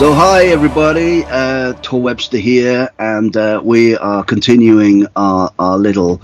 So hi everybody, Tor Webster here, and we are continuing our little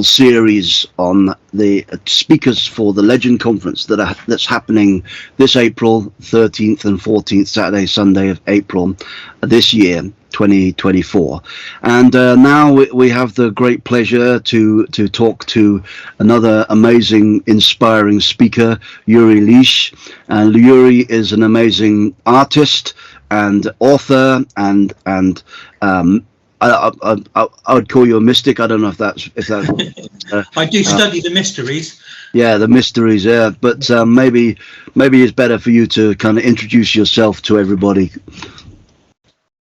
series on the speakers for the Legend Conference that's happening this April 13th and 14th, Saturday, Sunday of April this year, 2024. And now we have the great pleasure to talk to another amazing, inspiring speaker, Yuri Leitch. And Yuri is an amazing artist and author, and I would call you a mystic. I don't know if that's I do study the mysteries. Yeah, the mysteries. Yeah, but maybe it's better for you to kind of introduce yourself to everybody.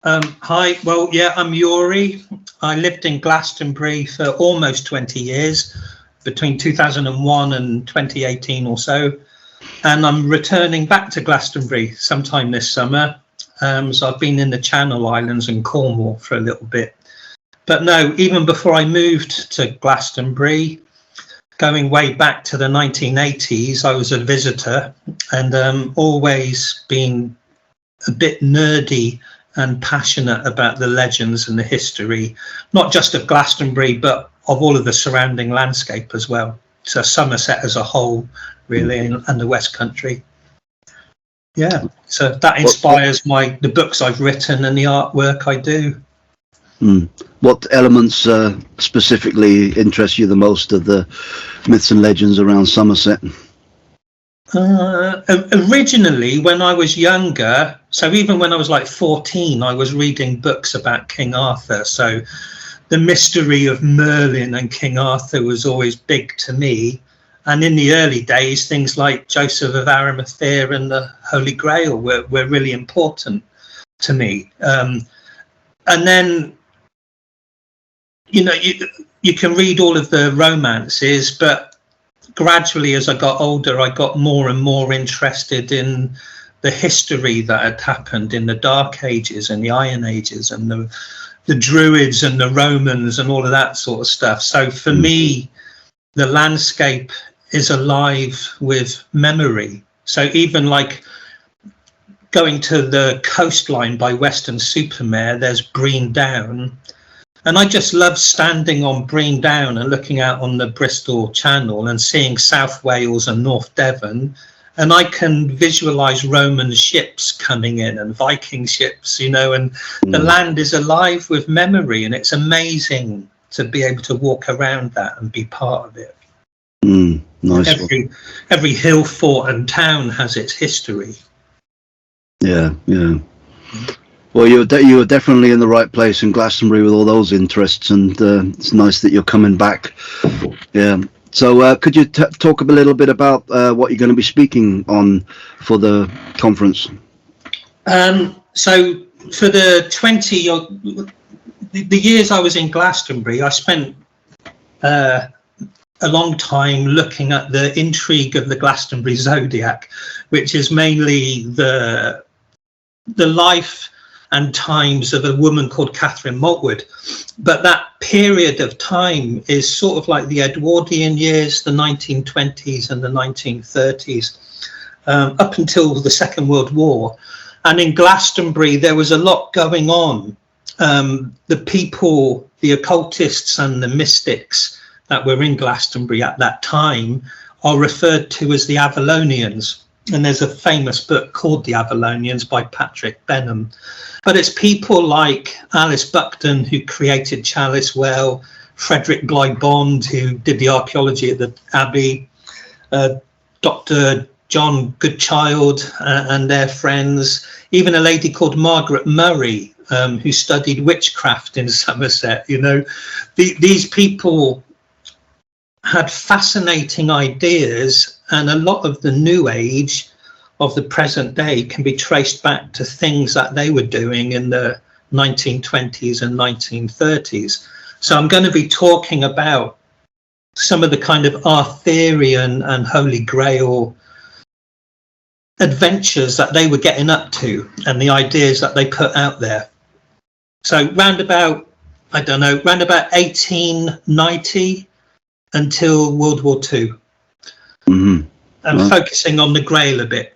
Hi, well, yeah, I'm Yuri. I lived in Glastonbury for almost 20 years, between 2001 and 2018 or so. And I'm returning back to Glastonbury sometime this summer. So I've been in the Channel Islands and Cornwall for a little bit. But no, even before I moved to Glastonbury, going way back to the 1980s, I was a visitor and always been a bit nerdy and passionate about the legends and the history, not just of Glastonbury, but of all of the surrounding landscape as well. So Somerset as a whole, really, and the West Country. Yeah, so that inspires the books I've written and the artwork I do. What elements specifically interest you the most of the myths and legends around Somerset? Originally, when I was younger, so even when I was like 14, I was reading books about King Arthur. So the mystery of Merlin and King Arthur was always big to me. And in the early days, things like Joseph of Arimathea and the Holy Grail were really important to me. And then, you know, you can read all of the romances, but gradually as I got older, I got more and more interested in the history that had happened in the Dark Ages and the Iron Ages and the Druids and the Romans and all of that sort of stuff. So for me, the landscape is alive with memory. So even like going to the coastline by Weston-super-Mare, there's Brean Down. And I just love standing on Brean Down and looking out on the Bristol Channel and seeing South Wales and North Devon. And I can visualize Roman ships coming in and Viking ships, you know, and the land is alive with memory. And it's amazing to be able to walk around that and be part of it. Nice. Every hill, fort and town has its history. Yeah. Well, you were definitely in the right place in Glastonbury with all those interests, and it's nice that you're coming back. Yeah. So could you talk a little bit about what you're going to be speaking on for the conference? So for the years I was in Glastonbury, I spent a long time looking at the intrigue of the Glastonbury Zodiac, which is mainly the life and times of a woman called Catherine Maltwood. But that period of time is sort of like the Edwardian years, the 1920s and the 1930s, up until the Second World War. And in Glastonbury, there was a lot going on. The people, the occultists and the mystics that were in Glastonbury at that time are referred to as the Avalonians. And there's a famous book called The Avalonians by Patrick Benham. But it's people like Alice Buckton, who created Chalice Well, Frederick Bligh Bond, who did the archaeology at the Abbey, Dr. John Goodchild and their friends, even a lady called Margaret Murray, who studied witchcraft in Somerset. You know, these people had fascinating ideas, and a lot of the New Age of the present day can be traced back to things that they were doing in the 1920s and 1930s. So I'm going to be talking about some of the kind of Arthurian and Holy Grail adventures that they were getting up to and the ideas that they put out there. So round about 1890 until World War II. And focusing on the Grail a bit.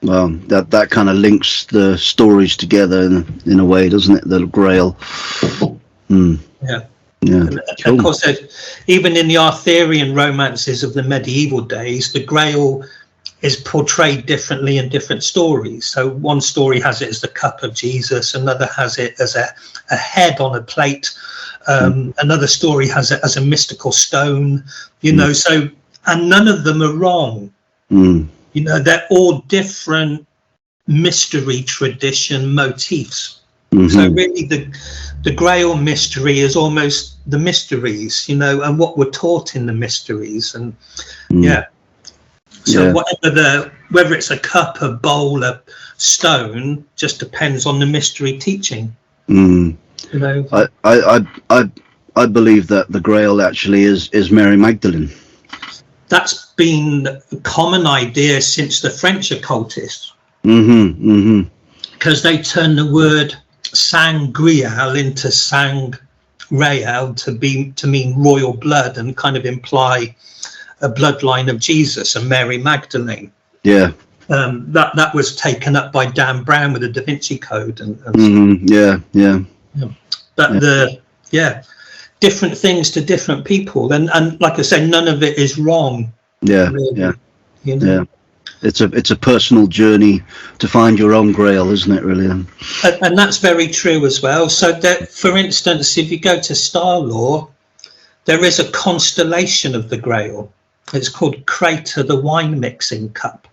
Well, that kind of links the stories together in a way, doesn't it? The Grail. Yeah. Yeah. Cool. Of course, even in the Arthurian romances of the medieval days, the Grail is portrayed differently in different stories. So one story has it as the cup of Jesus, another has it as a head on a plate, another story has it as a mystical stone, you know, so, and none of them are wrong. You know, they're all different mystery tradition motifs. So really the Grail mystery is almost the mysteries, you know, and what we're taught in the mysteries. And so whether it's a cup, a bowl, a stone, just depends on the mystery teaching. You know, I believe that the Grail actually is Mary Magdalene. That's been a common idea since the French occultists, because they turned the word sangreal into sang-real to mean royal blood, and kind of imply a bloodline of Jesus and Mary Magdalene. Yeah. That was taken up by Dan Brown with the Da Vinci Code and But different things to different people, and like I said, none of it is wrong. Really, you know? It's a personal journey to find your own Grail, isn't it, really? And that's very true as well. So that, for instance, if you go to Star Lore, there is a constellation of the Grail. It's called Crater, the wine mixing cup.